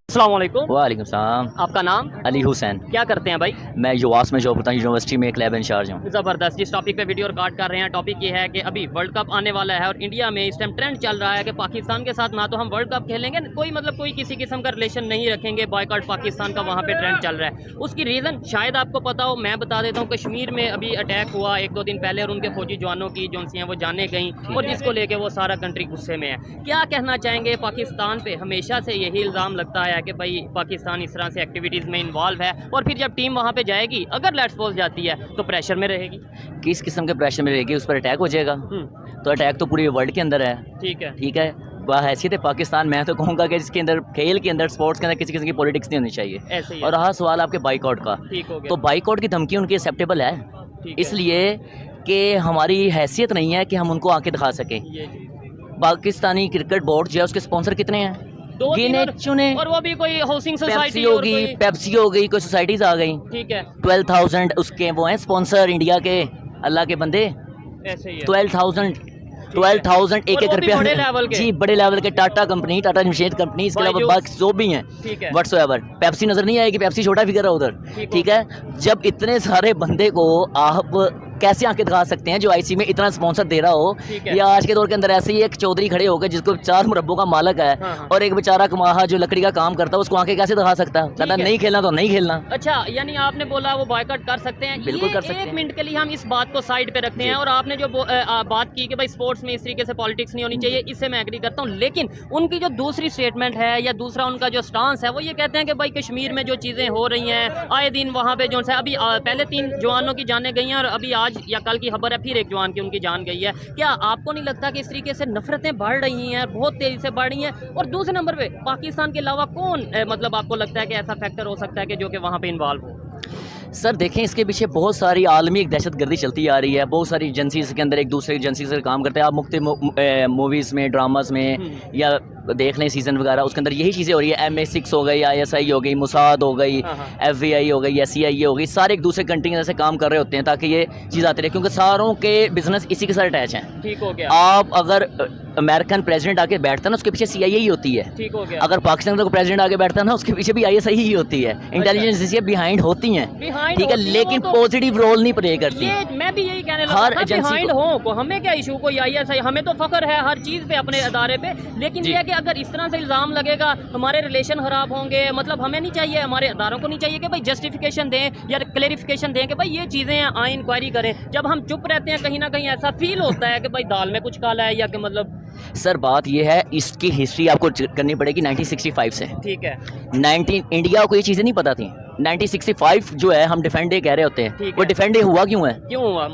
अस्सलाम वालेकुम। वालेकुम सलाम। आपका नाम? अली हुसैन। क्या करते हैं भाई? मैं युवास में जॉब करता हूँ, यूनिवर्सिटी में एक लैब इंचार्ज हूँ। ज़बरदस्त। जिस टॉपिक पे वीडियो रिकॉर्ड कर रहे हैं, टॉपिक ये है कि अभी वर्ल्ड कप आने वाला है और इंडिया में इस टाइम ट्रेंड चल रहा है कि पाकिस्तान के साथ ना तो हम वर्ल्ड कप खेलेंगे, कोई किसी किस्म का रिलेशन नहीं रखेंगे, बॉयकॉट पाकिस्तान का वहाँ पे ट्रेंड चल रहा है। उसकी रीज़न शायद आपको पता हो, मैं बता देता हूँ। कश्मीर में अभी अटैक हुआ 1-2 दिन पहले और उनके फौजी जवानों की जो हैं वो जाने गई और जिसको लेके वो सारा कंट्री गुस्से में है। क्या कहना चाहेंगे? पाकिस्तान पे हमेशा से यही इल्ज़ाम लगता है कि भाई पाकिस्तान इस तरह से एक्टिविटीज़ में इन्वॉल्व है और फिर जब टीम वहाँ पे जाएगी, अगर लेट्स सपोज जाती है तो प्रेशर में रहेगी। किस किस्म के प्रेशर में रहेगी? उस पर अटैक हो जाएगा। तो अटैक तो पूरे वर्ल्ड के अंदर है। ठीक है, ठीक है। हैसियत है पाकिस्तान, मैं तो कहूँगा कि जिसके अंदर खेल के अंदर स्पोर्ट्स के अंदर किसी किस्म की पॉलिटिक्स नहीं होनी चाहिए। ऐसे ही है। और रहा सवाल आपके बाइकआउट का, ठीक हो गया। तो बाइकआउट की धमकी उनकी एक्सेप्टेबल है, ठीक है। इसलिए कि हमारी हैसियत नहीं है कि हम उनको आके दिखा सकें। ये पाकिस्तानी क्रिकेट बोर्ड जो है उसके स्पॉन्सर कितने हैं? 2-3 गिने चुने। और वो भी कोई हाउसिंग पेप्सी सोसाइटी होगी, पेप्सी हो गई, कोई सोसाइटीज आ गई। ठीक है, 12,000 उसके वो हैं स्पॉन्सर इंडिया के, अल्लाह के बंदे। ऐसे ही है। 12,000 एक और वो भी रुपया बड़े लेवल के। जी, बड़े लेवल के। टाटा कंपनी, टाटा जमशेद कंपनी, इसके अलावा बायजूस। बाकी जो भी हैं ठीक है। व्हाट्सएवर। पेप्सी नजर नहीं आएगी, पेप्सी छोटा फिगर है उधर। ठीक ठीक है। जब इतने सारे बंदे को आप कैसे आके दिखा सकते हैं जो आईसी में इतना स्पॉन्सर दे रहा हो? ठीक है। या आज के दौर के अंदर ऐसे ही एक चौधरी खड़े होकर जिसको 4 मुरब्बों का मालक है हाँ। और एक बेचारा कमाहा जो लकड़ी का काम करता है, उसको आके कैसे दिखा सकता है? कहता है। नहीं खेलना तो नहीं खेलना। अच्छा, यानी आपने बोला वो बॉयकॉट कर सकते हैं। बिल्कुल ये कर सकते एक हैं। मिनट के लिए हम इस बात को साइड पे रखते हैं और आपने जो बात की कि भाई स्पोर्ट्स में इस तरीके से पॉलिटिक्स नहीं होनी चाहिए, इससे मैं एग्री करता हूँ। लेकिन उनकी जो दूसरी स्टेटमेंट है या दूसरा उनका जो स्टांस है, वो ये कहते हैं कि भाई कश्मीर में जो चीज़ें हो रही हैं, आए दिन वहाँ पे जो है अभी पहले 3 जवानों की जानें गई हैं और अभी आज या कल की खबर है फिर एक जवान की उनकी जान गई है। क्या आपको नहीं लगता कि इस तरीके से नफरतें बढ़ रही हैं, बहुत तेज़ी से बढ़ रही हैं? और दूसरे नंबर पे पाकिस्तान के अलावा कौन मतलब आपको लगता है कि ऐसा फैक्टर हो सकता है कि जो कि वहाँ पे इन्वॉल्व हो? सर देखें, इसके पीछे बहुत सारी आलमी एक दहशतगर्दी चलती आ रही है। बहुत सारी एजेंसीज के अंदर एक दूसरे एजेंसी से काम करते हैं। आप मुख्तलिफ मूवीज़ में, ड्रामास में या देख लें सीज़न वगैरह, उसके अंदर यही चीज़ें हो रही है। MI6 हो गई, ISI हो गई, मुसाद हो गई, FBI हो गई, SCIA हो गई, सारे एक दूसरे कंट्री के अंदर से काम कर रहे होते हैं ताकि ये चीज़ आती रहे, क्योंकि सारों के बिजनेस इसी के साथ अटैच हैं। ठीक हो गया। आप अगर अमेरिकन प्रेसिडेंट आके बैठता है ना, उसके पीछे CIA ही होती है। ठीक हो गया। अगर पाकिस्तान का प्रेसिडेंट आके बैठता है ना, उसके पीछे भी ISI ही होती है। इंटेलिजेंस एजेंसी बिहाइंड होती हैं, Behind ठीक है, होती हैं, लेकिन वो तो- पॉजिटिव रोल नहीं प्ले करती। ये मैं भी यही कहने हर लगा, एजेंसी बिहाइंड को- हो को हमें क्या इशू, कोई ISI हमें तो फख्र है हर चीज़ पे अपने अदारे पे। लेकिन जी। ये है कि अगर इस तरह से इल्ज़ाम लगेगा हमारे रिलेशन ख़राब होंगे। मतलब हमें नहीं चाहिए, हमारे अदारों को नहीं चाहिए कि भाई जस्टिफिकेशन दें या क्लेरिफिकेशन दें कि भाई ये चीज़ें आए इंक्वायरी करें। जब हम चुप रहते हैं कहीं ना कहीं ऐसा फील होता है कि भाई दाल में कुछ काला है या कि मतलब। सर बात ये है, इसकी हिस्ट्री आपको करनी पड़ेगी 1965 से। ठीक है। 19 इंडिया को ये चीज़ें नहीं पता थी। 1965 जो है, हम डिफेंड डे कह रहे होते हैं, ठीक वो है। डिफेंड डे हुआ क्यों है? क्यों हुआ?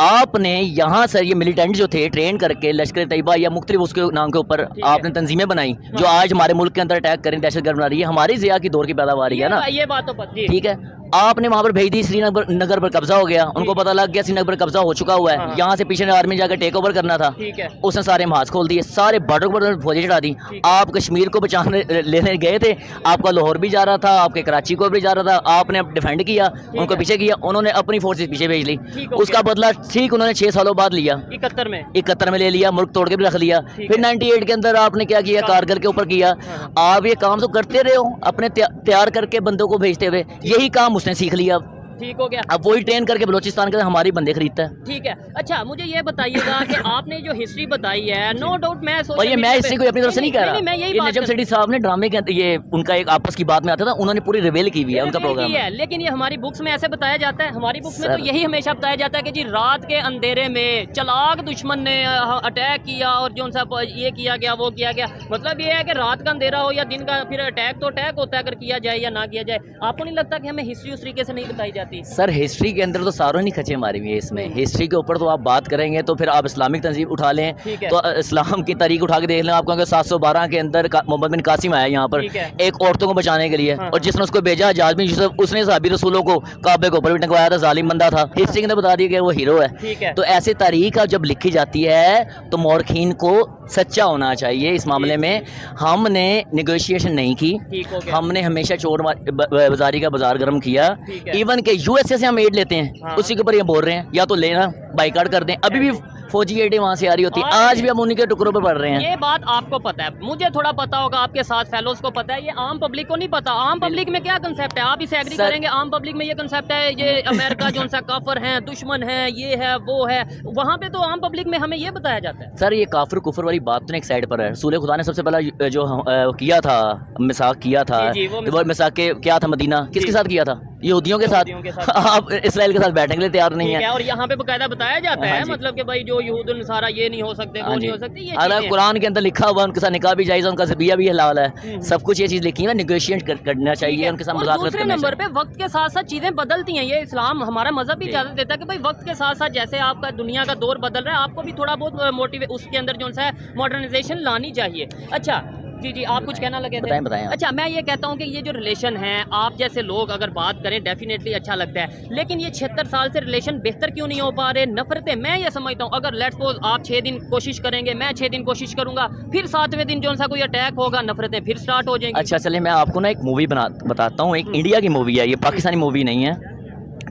आपने यहाँ सर ये मिलिटेंट जो थे ट्रेन करके लश्कर तैयबा या मुख्तलिफ उसके नाम के ऊपर ठीक है। आपने तंजीमें बनाई जो आज हमारे मुल्क के अंदर अटैक करें, दहशतगर्द बना रही है, हमारी ज़िया की दौर की पैदावार है ना। ये बात तो पता जी। ठीक है। आपने वहाँ पर भेज दी, श्रीनगर पर कब्जा हो गया, उनको पता लग गया श्रीनगर पर कब्जा हो चुका हुआ है। हाँ। यहाँ से पीछे आर्मी जाकर टेक ओवर करना था। ठीक है। उसने सारे महाज खोल दिए, सारे बॉर्डर पर फौजें चढ़ा दी। ठीक है। आप कश्मीर को बचाने लेने गए थे, आपका लाहौर भी जा रहा था, आपके कराची को भी जा रहा था, आपने डिफेंड किया, उनको है। पीछे किया, उन्होंने अपनी फोर्सेस पीछे भेज ली। ठीक हो उसका बदला ठीक उन्होंने 6 सालों बाद लिया, 71 में। 71 में ले लिया, मुल्क तोड़ के भी रख लिया। ठीक फिर है। 98 के अंदर आपने क्या किया? कारगिल के ऊपर किया। हाँ। आप ये काम तो करते रहे हो, अपने तैयार करके बंदों को भेजते हुए, यही काम उसने सीख लिया। ठीक हो गया। अब वही ट्रेन करके बलोचिस्तान के हमारी बंदे खरीदता है। ठीक है। अच्छा, मुझे ये बताइएगा कि आपने जो हिस्ट्री बताई है, नो डाउट मैं और ये मैं इससे कोई अपनी तरफ से नहीं कह रहा। मैं यही ये बात नजम सेठी साहब ने ड्रामे के ये उनका एक आपस की बात में आता था, उन्होंने पूरी रिवेल की हुई है उनका प्रोग्राम है। लेकिन ये हमारी बुक्स में ऐसे बताया जाता है, हमारी बुक्स में सर। तो यही हमेशा बताया जाता है कि जी रात के अंधेरे में चलाक दुश्मन ने अटैक किया और जो सा ये किया गया वो किया गया। मतलब ये है कि रात का अंधेरा हो या दिन का, फिर अटैक तो अटैक होता है, अगर किया जाए या ना किया जाए। आपको नहीं लगता कि हमें हिस्ट्री उस तरीके से नहीं बताई जाती? सर हिस्ट्री के अंदर तो सारों नहीं खचे मारी हुई है। इसमें हिस्ट्री के ऊपर तो आप बात करेंगे तो फिर आप इस्लामिक तंजीम उठा लें, ठीक है। तो इस्लाम की तारीख उठा के देख लें। आप कहेंगे 712 के अंदर मोहम्मद बिन कासिम आया यहाँ पर ठीक है। एक औरतों को बचाने के लिए, हाँ। और जिसने उसको भेजा हजाज बिन यूसुफ, उसने सहाबी रसूलों को काबे के ऊपर भी टंगवाया था, जालिम बंदा था। हिस्ट्री के अंदर बता दिया कि वो हीरो है। ठीक है। तो ऐसे तारीख जब लिखी जाती है तो मौरखीन को सच्चा होना चाहिए। इस मामले में हमने निगोशिएशन नहीं की, ठीक हो गया। हमने हमेशा चोर बाजारी का बाजार गर्म किया। ठीक है। इवन के USA से हम एड लेते हैं, हाँ। उसी के ऊपर ये बोल रहे हैं या तो लेना बाइकाट कर दें। अभी भी फौजी एडी वहाँ से आ रही होती है, आज भी हम उन्हीं के टुकड़ों पर पढ़ रहे हैं। ये बात आपको पता है, मुझे थोड़ा पता होगा, आपके साथ फेलोज को पता है, ये आम पब्लिक को नहीं पता। आम पब्लिक में क्या कंसेप्ट है, आप इसे एग्री करेंगे? आम पब्लिक में ये कंसेप्ट है ये अमेरिका जो सा काफर है, दुश्मन है, ये है वो है। वहाँ पे तो आम पब्लिक में हमें ये बताया जाता है। सर ये काफिर कुफर वाली बात तो एक साइड पर है। रसूल खुदा ने सबसे पहला जो किया था, मिसाक किया था, वो मिसाक के क्या था, मदीना किसके साथ किया था? यहूदियों के साथ। आप इसराइल के साथ बैठने के लिए तैयार नहीं है। और यहाँ पे बकायदा बताया जाता है मतलब कि भाई जो यहूद नसारा ये नहीं हो सकते, वो नहीं हो सकते। ये अगर कुरान के अंदर लिखा हुआ उनके साथ निकाह भी जायज़ है, उनका ज़बिया भी हलाल है, सब कुछ ये चीज़ लिखी है, नेगोशिएट करना चाहिए, उनके साथ मुज़ाकरत दूसरे करना नंबर पे वक्त के साथ साथ चीज़ें बदलती हैं। ये इस्लाम हमारा मजहब भी इजाज़त देता है कि भाई वक्त के साथ साथ जैसे आपका दुनिया का दौर बदल रहा है, आपको भी थोड़ा बहुत मोटिव उसके अंदर जो सा मॉडर्नाइजेशन लानी चाहिए। अच्छा जी, आप कुछ कहना लगे थे? बताएं। अच्छा, मैं ये कहता हूँ कि ये जो रिलेशन है, आप जैसे लोग अगर बात करें डेफिनेटली अच्छा लगता है, लेकिन ये 76 साल से रिलेशन बेहतर क्यों नहीं हो पा रहे? नफरतें, मैं ये समझता हूँ अगर लेट्स सपोज आप 6 दिन कोशिश करेंगे, मैं 6 दिन कोशिश करूंगा, फिर 7वें दिन जो सा कोई अटैक होगा, नफरतें फिर स्टार्ट हो जाएंगी। अच्छा चलिए, मैं आपको ना एक मूवी बताता हूँ। एक इंडिया की मूवी है, ये पाकिस्तानी मूवी नहीं है,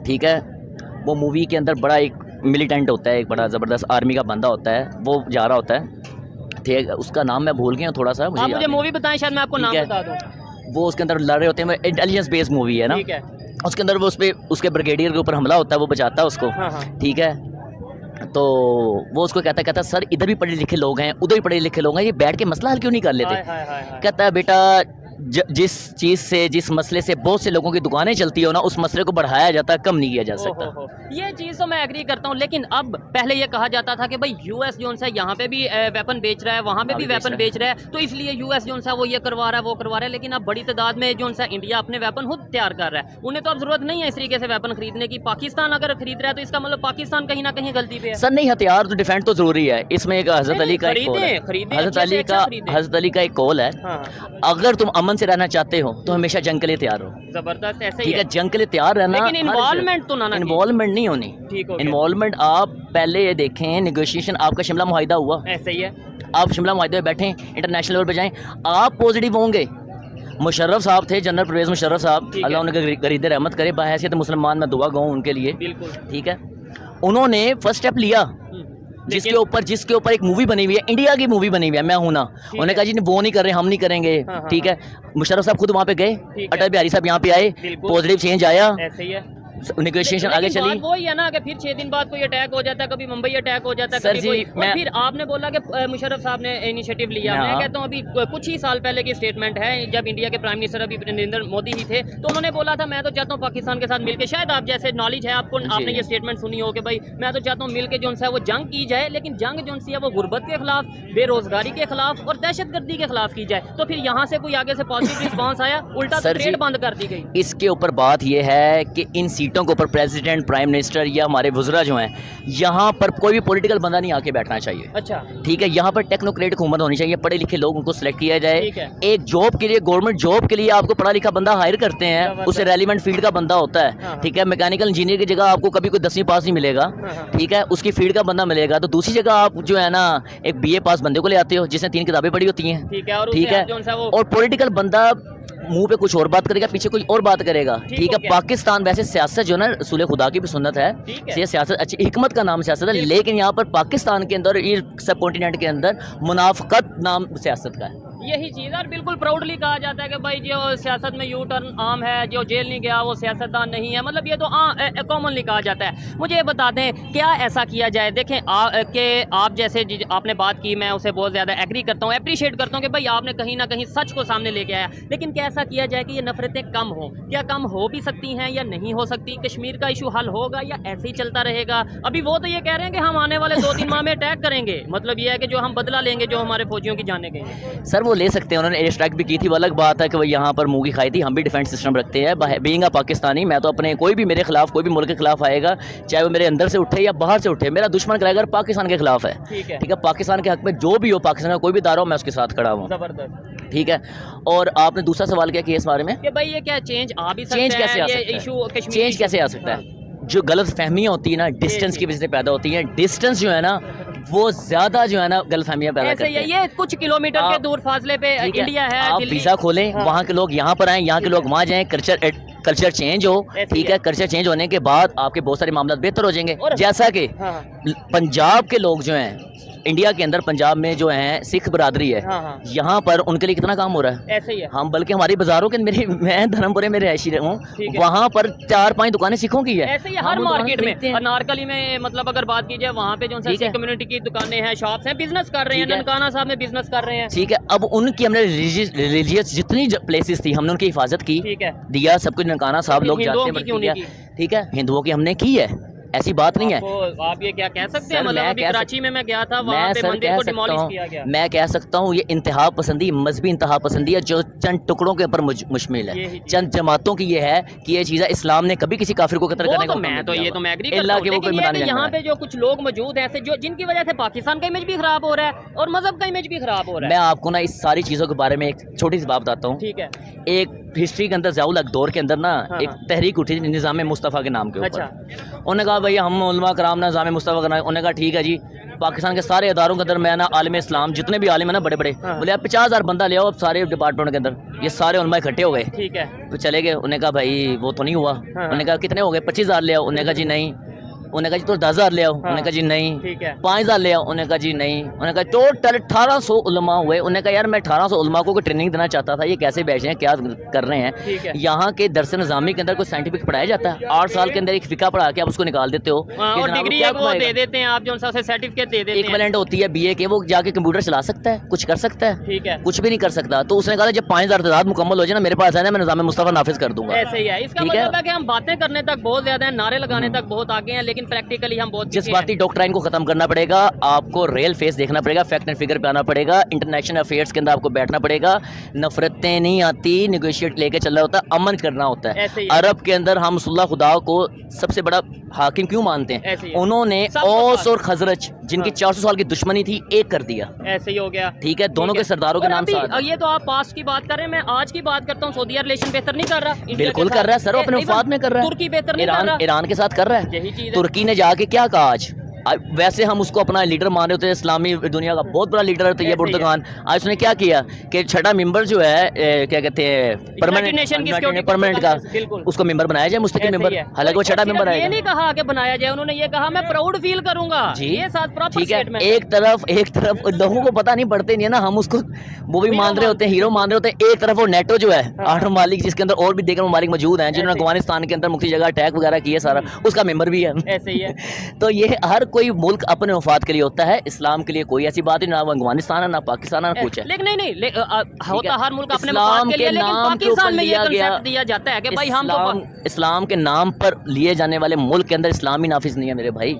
ठीक है। वो मूवी के अंदर बड़ा एक मिलिटेंट होता है, एक बड़ा ज़बरदस्त आर्मी का बंदा होता है, वो जा रहा होता है, ठीक है। उसका नाम मैं भूल गया थोड़ा सा, मुझे मूवी बताएं, शायद मैं आपको नाम बता दूं। वो उसके अंदर लड़ रहे होते हैं, इंटेलिजेंस बेस्ड मूवी है ना, ठीक है। उसके अंदर वो उसके ब्रिगेडियर के ऊपर हमला होता है, वो बचाता है उसको, ठीक है। तो वो उसको कहता सर इधर भी पढ़े लिखे लोग हैं, उधर भी पढ़े लिखे लोग हैं, ये बैठ के मसला हल क्यों नहीं कर लेते? कहता है बेटा जिस चीज़ से, जिस मसले से बहुत से लोगों की दुकानें चलती हो ना, उस मसले को बढ़ाया जाता है, कम नहीं किया जा सकता। ये चीज़ तो मैं एग्री करता हूँ, लेकिन अब पहले ये कहा जाता था कि भाई यूएस जो है यहाँ पे भी वेपन बेच रहा है, वहाँ पे भी वेपन बेच रहा है, तो इसलिए यूएस जो है वो ये करवा रहा है, वो करवा रहा है। लेकिन अब बड़ी तादाद में जो है इंडिया अपने वेपन खुद तैयार कर रहा है, उन्हें तो अब जरूरत नहीं है इस तरीके से वेपन खरीदने की। पाकिस्तान अगर खरीद रहा है तो इसका मतलब पाकिस्तान कहीं ना कहीं गलती पे है। सर नहीं, हथियार तो डिफेंड तो जरूरी है। इसमें एक हजरत अली का एक कौल है, हजरत अली का एक कौल है, अगर तुम अमन से रहना चाहते हो तो हमेशा जंग के लिए तैयार हो। जबरदस्त, ऐसे ठीक है, जंग के लिए तैयार रहना, लेकिन इन्वॉल्वमेंट तो ना, इन्वॉल्वमेंट नहीं होनी। इन्वॉल्वमेंट आप पहले ये देखें, नेगोशिएशन, आपका शिमला मुआहिदा हुआ, ऐसे ही है, आप शिमला मुआहिदे में बैठे, इंटरनेशनल लेवल पे जाएं, आप पॉजिटिव होंगे। मुशर्रफ साहब थे, जनरल परवेज मुशर्रफ साहब, अल्लाह उनके गरीद रहमत करे, बहैसियत मुसलमान मैं दुआ गूँ उनके लिए, ठीक है। उन्होंने फर्स्ट स्टेप लिया, जिसके ऊपर एक मूवी बनी हुई है, इंडिया की मूवी बनी हुई है, मैं हूं ना। उन्होंने कहा जी वो नहीं कर रहे, हम नहीं करेंगे, ठीक है। मुशर्रफ साहब खुद वहाँ पे गए, अटल बिहारी साहब यहाँ पे आए, पॉजिटिव चेंज आया, ऐसे ही है, नेगोशिएशन आगे चली। वो ही है ना कि फिर 6 दिन बाद कोई अटैक हो जाता है, कभी मुंबई अटैक हो जाता है, कभी कोई, और फिर आपने बोला कि मुशर्रफ साहब ने इनिशिएटिव लिया। मैं कहता हूँ अभी कुछ ही साल पहले की स्टेटमेंट है, जब इंडिया के प्राइम मिनिस्टर अभी नरेंद्र मोदी ही थे, तो उन्होंने बोला था मैं तो चाहता हूँ पाकिस्तान के साथ मिलकर, शायद आप जैसे नॉलेज है आपको, आपने ये स्टेटमेंट सुनी हो कि भाई मैं तो चाहता हूँ मिलकर जो है वो जंग की जाए, लेकिन जंग जो है वो गुर्बत के खिलाफ, बेरोजगारी के खिलाफ और दहशतगर्दी के खिलाफ की जाए। तो फिर यहाँ से कोई आगे से पॉजिटिव रिस्पॉन्स आया, उल्टा तो ट्रेड बंद कर दी गई। इसके ऊपर बात यह है कि इन सीटों के ऊपर प्रेसिडेंट, प्राइम मिनिस्टर या हमारे वज़रा जो हैं, यहाँ पर कोई भी पॉलिटिकल बंदा नहीं आके बैठना चाहिए। अच्छा, ठीक है, यहाँ पर टेक्नोक्रेट हुकूमत होनी चाहिए, पढ़े लिखे लोग उनको सिलेक्ट किया जाए। एक जॉब के लिए, गवर्नमेंट जॉब के लिए आपको पढ़ा लिखा बंदा हायर करते हैं, उसे रेलिवेंट फील्ड का बंदा होता है, ठीक है। मैकेनिकल इंजीनियर की जगह आपको कभी कोई 10वीं पास नहीं मिलेगा, ठीक है, उसकी फील्ड का बंदा मिलेगा। तो दूसरी जगह आप जो है ना एक BA पास बंदे को ले आते हो जिसने 3 किताबें पढ़ी होती हैं, ठीक है, और पॉलिटिकल बंदा मुंह पे कुछ और बात करेगा, पीछे कोई और बात करेगा, ठीक है। पाकिस्तान वैसे सियासत जो ना रसूल खुदा की भी सुन्नत है, ये सियासत अच्छी, हिकमत का नाम सियासत है, लेकिन यहाँ पर पाकिस्तान के अंदर, ये सब कॉन्टिनेंट के अंदर मुनाफकत नाम सियासत का है। यही चीज़ और बिल्कुल प्राउडली कहा जाता है कि भाई जो सियासत में यू टर्न आम है, जो जेल नहीं गया वो सियासतदान नहीं है, मतलब ये तो कॉमनली कहा जाता है। मुझे ये बता दें क्या ऐसा किया जाए? देखें कि आप जैसे आपने बात की, मैं उसे बहुत ज़्यादा एग्री करता हूँ, अप्रिशिएट करता हूँ कि भाई आपने कहीं ना कहीं सच को सामने लेके आया, लेकिन क्या ऐसा किया जाए कि ये नफरतें कम हो? क्या कम हो भी सकती हैं या नहीं हो सकती? कश्मीर का इशू हल होगा या ऐसे ही चलता रहेगा? अभी वो तो ये कह रहे हैं कि हम आने वाले 2-3 माह में अटैक करेंगे, मतलब ये है कि जो हम बदला लेंगे जो हमारे फौजियों की जाने गई। सर वो ले सकते हैं, उन्होंने एयर स्ट्राइक भी की थी, वो अलग बात है कि वो यहाँ पर मूंगी खाई थी। हम भी डिफेंस सिस्टम रखते हैं, बीइंग अ पाकिस्तानी। मैं तो अपने, कोई भी मेरे खिलाफ, कोई भी मुल्क के खिलाफ आएगा, चाहे वो मेरे अंदर से उठे या बाहर से उठे, मेरा दुश्मन कराएगा पाकिस्तान के खिलाफ है, ठीक है। पाकिस्तान के हक में जो भी हो, पाकिस्तान का कोई भी दारा हो, मैं उसके साथ खड़ा हूँ, ठीक है। और आपने दूसरा सवाल क्या किया इस बारे में कि भाई ये क्या चेंज आ भी सकता है, चेंज कैसे आ सकता है? जो गलत फहमियाँ होती है ना, डिस्टेंस की वजह से पैदा होती हैं। डिस्टेंस जो है ना वो ज्यादा जो है ना गलत फहमियाँ पैदा करते हैं। ये कुछ किलोमीटर के दूर फासले पे इंडिया है, आप वीज़ा खोलें, वहाँ के लोग यहाँ पर आएँ, यहाँ के लोग वहाँ जाएँ, कल्चर कल्चर चेंज हो, ठीक है, कल्चर चेंज होने के बाद आपके बहुत सारे मामला बेहतर हो जाएंगे। जैसा कि हाँ, पंजाब के लोग जो हैं इंडिया के अंदर, पंजाब में जो है सिख बरादरी है, हाँ, यहाँ पर उनके लिए कितना काम हो रहा है। ऐसे ही है। हम बल्कि हमारी बाजारों के मेरी मैं धर्मपुरे में रहायशी हूँ, वहाँ पर 4-5 दुकानें सिखों की है। ऐसे ही हर मार्केट में, अनारकली में मतलब अगर बात की जाए वहाँ पे जो सिख कम्युनिटी की दुकानें हैं, शॉप्स हैं, बिजनेस कर रहे हैं, ननकाना साहब में बिजनेस कर रहे हैं, ठीक है। अब उनकी हमने रिलीजियस जितनी प्लेसेस थी हमने उनकी हिफाजत की, ठीक है, दिया सब कुछ, ननकाना साहब लोग जाते हैं, ठीक है, हिंदुओं की हमने की है, ऐसी बात नहीं है। आप ये क्या कह सकते हैं? मतलब अभी कराची में मैं गया था, वहाँ पे मंदिर को डिमोलिश किया गया। मैं कह सकता हूँ ये इंतहा पसंदी, मजहबी इंतहा पसंदी है जो चंद टुकड़ों के ऊपर मुश्तमिल है, चंद जमातों की ये है कि ये चीज़ है। इस्लाम ने कभी किसी काफिर को कत्ल करने को मैं तो ये तो मैं एग्री करता हूं, लेकिन ये यहाँ पे जो कुछ लोग मौजूद हैं ऐसे जो जिनकी वजह से पाकिस्तान का इमेज भी खराब हो रहा है और मजहब का इमेज भी खराब हो रहा है। मैं आपको ना इस सारी चीज़ों के बारे में एक छोटी सी बात बताता हूँ, ठीक है। एक हिस्ट्री के अंदर ज़ियाउल हक दौर के अंदर ना एक तहरीक उठी निज़ाम मुस्तफ़ा के नाम के ऊपर। उन्होंने कहा भाई हम उलमा कराम ना निज़ाम मुस्तफ़ा करना है। उन्होंने कहा ठीक है जी, पाकिस्तान के सारे इदारों के अंदर मैं ना आलिम इस्लाम जितने भी आलिम है ना बड़े बड़े, बोले आप 50,000 बंदा ले आओ अब सारे डिपार्टमेंट के अंदर, ये सारे उलमा इकट्ठे हो गए, ठीक है, तो चले गए। उन्होंने कहा भाई वो तो नहीं हुआ। उन्होंने कहा कितने हो गए? 25,000 ले आओ। उन्होंने कहा जी नहीं। उन्होंने कहा जी तो 10,000 ले आओ। उन्होंने कहा जी नहीं। 5,000 ले आओ। उन्होंने कहा जी नहीं। उन्होंने कहा टोटल 1800 उलमा हुए। उन्होंने कहा यार मैं 1800 उलमा को ट्रेनिंग देना चाहता था, ये कैसे बैठे हैं, क्या कर रहे हैं। यहाँ के दरस निज़ामी के अंदर कोई साइंटिफिक पढ़ाया जाता है? 8 साल के अंदर एक फिका पढ़ा के आप उसको निकाल देते हो और डिग्री वो दे देते हैं, आप जो सर्टिफिकेट दे देते हैं, इक्विवेलेंट होती है BA के, वो जाके कंप्यूटर चला सकता है, कुछ कर सकता है, ठीक है, कुछ भी नहीं कर सकता। तो उसने कहा जब 5,000 तादाद मुकम्मल हो जाए ना मेरे पास है ना, मैं निज़ाम मुस्तफ़ा नाफिज कर दूंगा। ऐसे ही है। इसका मतलब है कि हम बातें करने तक बहुत ज्यादा है, नारे लगाने तक बहुत आगे हैं, लेकिन प्रैक्टिकली हम जज्बाती डॉक्ट्राइन को खत्म करना पड़ेगा, आपको रियल फेस देखना पड़ेगा, फैक्ट एंड फिगर पे आना पड़ेगा, इंटरनेशनल अफेयर्स के अंदर आपको बैठना पड़ेगा। नफरतें नहीं आती, नेगोशिएट लेके चलना होता है, अमन करना होता है। अरब के अंदर हम सुल्लाह खुदा को सबसे बड़ा हाकिम क्यों मानते हैं? उन्होंने औस और खजरज जिनकी 400 साल की दुश्मनी थी एक कर दिया। ऐसे ही हो गया, ठीक है, दोनों के सरदारों के नाम से। ये तो आप पास्ट की बात कर रहे हैं, मैं आज की बात करता हूँ। सऊदी रिलेशन बेहतर नहीं कर रहा? बिल्कुल कर रहा है सर, अपने वफाद में कर रहा है। तुर्की बेहतर नहीं कर रहा? ईरान के साथ कर रहा है। यही चीज तुर्की ने जाके क्या कहा आज? वैसे हम उसको अपना लीडर मान रहे होते हैं, इस्लामी दुनिया का बहुत बड़ा लीडर है ये एर्दोगान। आज उसने क्या किया कि छठा मेंबर जो है क्या कहते हैं परमानेंट का, उसको मेंबर बनाया जाए, मुस्तकिल मेंबर। हालांकि वो छठा मेंबर है। ये नहीं कहा कि बनाया जाए, उन्होंने ये कहा मैं प्राउड फील करूंगा जी, ये साथ प्रॉपर ठीक है। एक तरफ लोगों को पता नहीं पड़ते नहीं है ना, हम उसको वो भी मान रहे होते हैं, हीरो मान रहे होते हैं। एक तरफ वो नेटो जो है 8 ममालिक, जिसके अंदर और भी दीगर ममालिक मौजूद हैं जिन्होंने अफगानिस्तान के अंदर मुख्य जगह अटैक वगैरह किए, सारा उसका मेंबर भी है। ऐसे ही है। तो ये हर कोई मुल्क अपने वफाद के लिए होता है, इस्लाम के लिए कोई ऐसी बात नहीं, ना अफगानिस्तान है ना पाकिस्तान है, कुछ है। लेकिन नहीं होता हर मुल्क अपने वफाद के लिए, लेकिन पाकिस्तान में ये कंसेप्ट दिया जाता है कि भाई हम तो इस्लाम के नाम पर लिए जाने वाले मुल्क के अंदर इस्लामी नाफिज नहीं है मेरे भाई।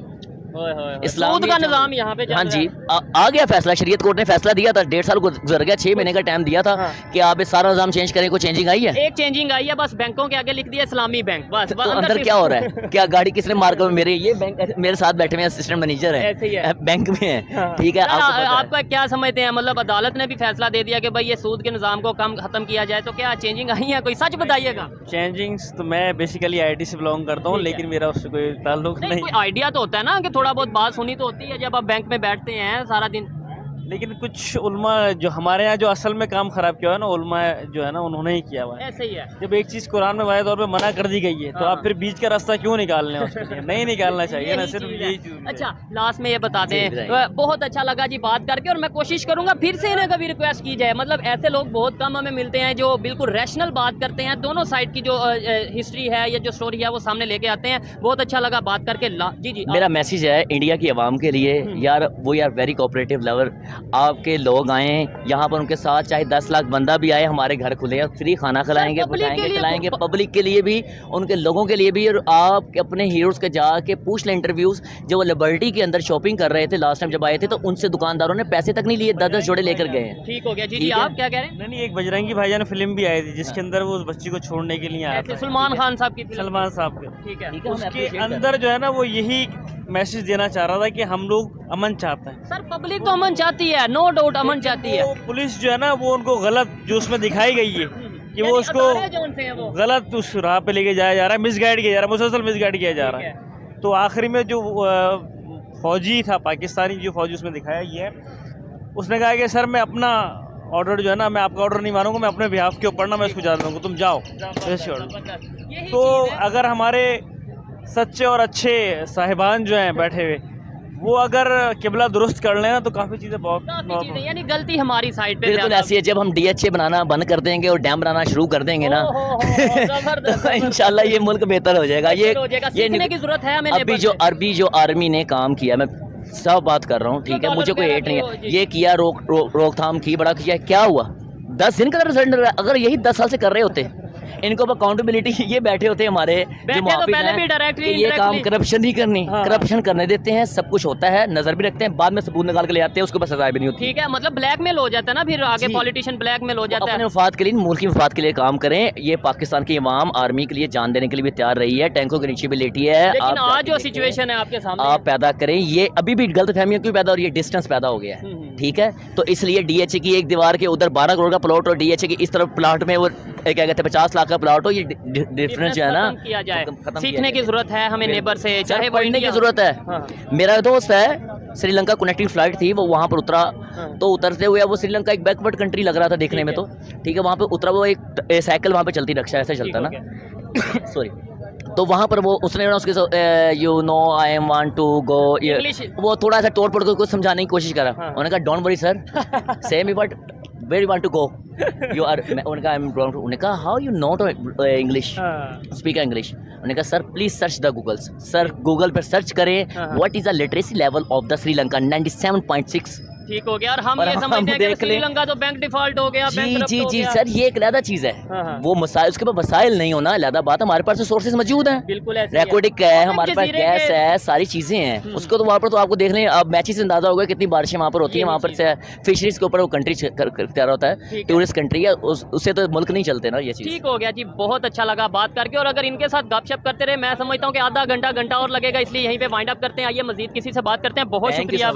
इस्लाम का निजाम यहाँ पे हाँ जी आ गया फैसला, शरीयत कोर्ट ने फैसला दिया था, 1.5 साल गुजर गया, 6 महीने का टाइम दिया था कि आप ये सारा निजाम चेंज करें। कोई चेंजिंग आई है? एक चेंजिंग आई है, बस बैंकों के आगे लिख दिया इस्लामी बैंक, बस। तो अंदर क्या हो रहा है? क्या गाड़ी किसने मार कर? मेरे ये बैंक मेरे साथ बैठे हुए असिस्टेंट मैनेजर है, बैंक में है, ठीक है। आपका क्या समझते हैं, मतलब अदालत ने भी फैसला दे दिया कि भाई ये सूद के निजाम को कम खत्म किया जाए, तो क्या चेंजिंग आई है? कोई सच बताइएगा। चेंजिंग्स तो मैं बेसिकली IT से बिलोंग करता हूँ, लेकिन मेरा उससे कोई ताल्लुक नहीं। कोई आइडिया तो होता है ना कि थोड़ा बहुत बात सुनी होती है जब आप बैंक में बैठते हैं सारा दिन। लेकिन कुछ उल्मा जो हमारे यहाँ जो असल में काम खराब किया है ना, उल्मा जो है ना उन्होंने ही किया हुआ है। ऐसे ही है। जब एक चीज़ कुरान में वाज़ेह तौर पे मना कर दी गई है तो आप फिर बीच का रास्ता क्यों निकालने हैं? उसके लिए नहीं निकालना चाहिए ना, सिर्फ यही चीज़। अच्छा, लास्ट में ये बता दें, बहुत अच्छा लगा जी बात करके, और मैं कोशिश करूंगा फिर से इन्हें कभी रिक्वेस्ट की जाए। मतलब ऐसे लोग बहुत कम हमें मिलते हैं जो बिल्कुल रैशनल बात करते हैं, दोनों साइड की जो हिस्ट्री है या जो स्टोरी है वो सामने लेके आते हैं। बहुत अच्छा लगा बात करके। जी मेरा मैसेज है इंडिया की आवाम के लिए, यार वो यार वेरी कोऑपरेटिव लवर, आपके लोग आए यहाँ पर, उनके साथ चाहे 10 लाख बंदा भी आए, हमारे घर खुले हैं, फ्री खाना खिलाएंगे, बताएंगे, खिलाएंगे, पब्लिक के लिए भी, उनके लोगों के लिए भी। और आप अपने हीरोज़ के जाके पूछ लें इंटरव्यूज़, जो वो लिबर्टी के अंदर शॉपिंग कर रहे थे लास्ट टाइम जब आए थे, तो उनसे दुकानदारों ने पैसे तक नहीं लिए, 10-10 जोड़े लेकर गए हैं। ठीक हो गया जी। आप क्या कह रहे हैं? नहीं, एक बजरंगी भाईजान फिल्म भी आई थी जिसके अंदर वो उस बच्ची को छोड़ने के लिए आया था, सलमान खान साहब की, सलमान साहब के। ठीक है। उसके अंदर जो है ना वो यही मैसेज देना चाह रहा था कि हम लोग अमन चाहते हैं। सर पब्लिक तो अमन चाहती है, नो डाउट अमन चाहती है। पुलिस जो है ना वो उनको गलत जो उसमें दिखाई गई है कि वो उसको गलत उस राह पे लेके जाया जा रहा है, मिसगाइड किया जा रहा है, मुसलसल मिसगाइड किया जा रहा है। तो आखिरी में जो फौजी था पाकिस्तानी, जो फौजी उसमें दिखाया गया है, उसने कहा कि सर मैं अपना ऑर्डर जो है ना, मैं आपका ऑर्डर नहीं मानूंगा, मैं अपने बिहाफ के ऊपर ना मैं इसको जा दूंगा, तुम जाओ। यही तो चीज़ है। अगर हमारे सच्चे और अच्छे साहिबान जो हैं बैठे हुए, वो अगर किबला दुरुस्त कर लेना तो काफ़ी चीज़ें बहुत काफी चीजें, यानी गलती हमारी साइड पे बिल्कुल ज्यादा ऐसी है। जब हम DHA बनाना बंद कर देंगे और डैम बनाना शुरू कर देंगे ना जबरदस्त, तो इंशाल्लाह ये मुल्क बेहतर हो जाएगा। ये हो जाएगा। सीखने की जरूरत है हमें अभी जो आर्मी ने काम किया, मैं सब बात कर रहा हूँ, ठीक है, मुझे कोई हेट नहीं है, ये किया, रोकथाम की, बड़ा किया, क्या हुआ? 10 दिन का रिजल्ट। अगर यही 10 साल से कर रहे होते, इनको अकाउंटेबिलिटी, ये बैठे होते हमारे जो मुआफिक हैं कि ये काम करप्शन नहीं करनी, करप्शन करने देते हैं, सब कुछ होता है, नजर भी रखते हैं, बाद में सबूत निकाल के ले आते हैं, उसके बाद सजा भी नहीं होती। ठीक है, मतलब ब्लैकमेल हो जाता है ना, फिर आगे पॉलिटिशियन ब्लैकमेल हो जाता है। अपने मफाद के लिए, मुल्क की मफाद के लिए काम करें। ये पाकिस्तान की अवाम आर्मी के लिए जान देने के लिए भी तैयार रही है, टैंकों के नीचे भी लेटी है। लेकिन आज जो सिचुएशन है आपके सामने, आप पैदा करें, ये अभी भी गलत फहमियाँ क्यों पैदा हो रही है? डिस्टेंस पैदा हो गया है, ठीक है। तो इसलिए DHA की एक दीवार के उधर 12 करोड़ का प्लॉट और DHA की इस तरफ प्लॉट में वो क्या कहते हैं 50 लाख का प्लॉट हो, ये डिफरेंस जो है ना, किया जाए। खत्म सीखने की जरूरत है हमें नेबर से, चाहे वो पढ़ने की इंडिया। जरूरत है। मेरा दोस्त है, श्रीलंका कनेक्टिंग फ्लाइट थी, वो वहाँ पर उतरा, तो उतरते हुए वो श्रीलंका एक बैकवर्ड कंट्री लग रहा था देखने में, तो ठीक है, वहाँ पे उतरा, वो एक साइकिल वहाँ पे चलती, रक्षा ऐसे चलता ना सॉरी, तो वहाँ पर वो उसने ना उसके you know I am want to go, वो थोड़ा सा तोड़ पड़ के कुछ समझाने की कोशिश करा। उन्होंने कहा डोंट वरी सर, सेम ही but where you want to go, you are, उन्होंने कहा आई एम गोइंग टू, उन्होंने कहा how you not English, speak English, उन्होंने कहा sir please search the Googles, sir Google पर सर्च करें what is the literacy level of the Sri Lanka 97.6। ठीक हो गया, और हम ये समझते हैं कि श्रीलंका तो बैंक डिफॉल्ट हो गया, जी सर, ये एक अलग चीज है, वो मसाइल, उसके पास वसाइल नहीं होना अलग बात, हमारे पास सोर्सेज मौजूद हैं, बिल्कुल रिकॉर्डिंग है, हमारे पास गैस है, सारी चीजें हैं, उसको तो वहाँ पर तो आपको देख लें, अब मैचेस से अंदाजा होगा कितनी बारिशें वहाँ पर होती हैं, वहाँ पर से फिशरीज के ऊपर वो कंट्री तैयार होता है, टूरिस्ट कंट्री है, उससे तो मुल्क नहीं चलते ना ये चीज। ठीक हो गया जी, बहुत अच्छा लगा बात करके, और अगर इनके साथ गपशप करते रहे, मैं समझता हूँ कि आधा घंटा और लगेगा, इसलिए यहीं पे वाइंड अप करते हैं। आइए मजीद किसी से बात करते हैं। बहुत शुक्रिया।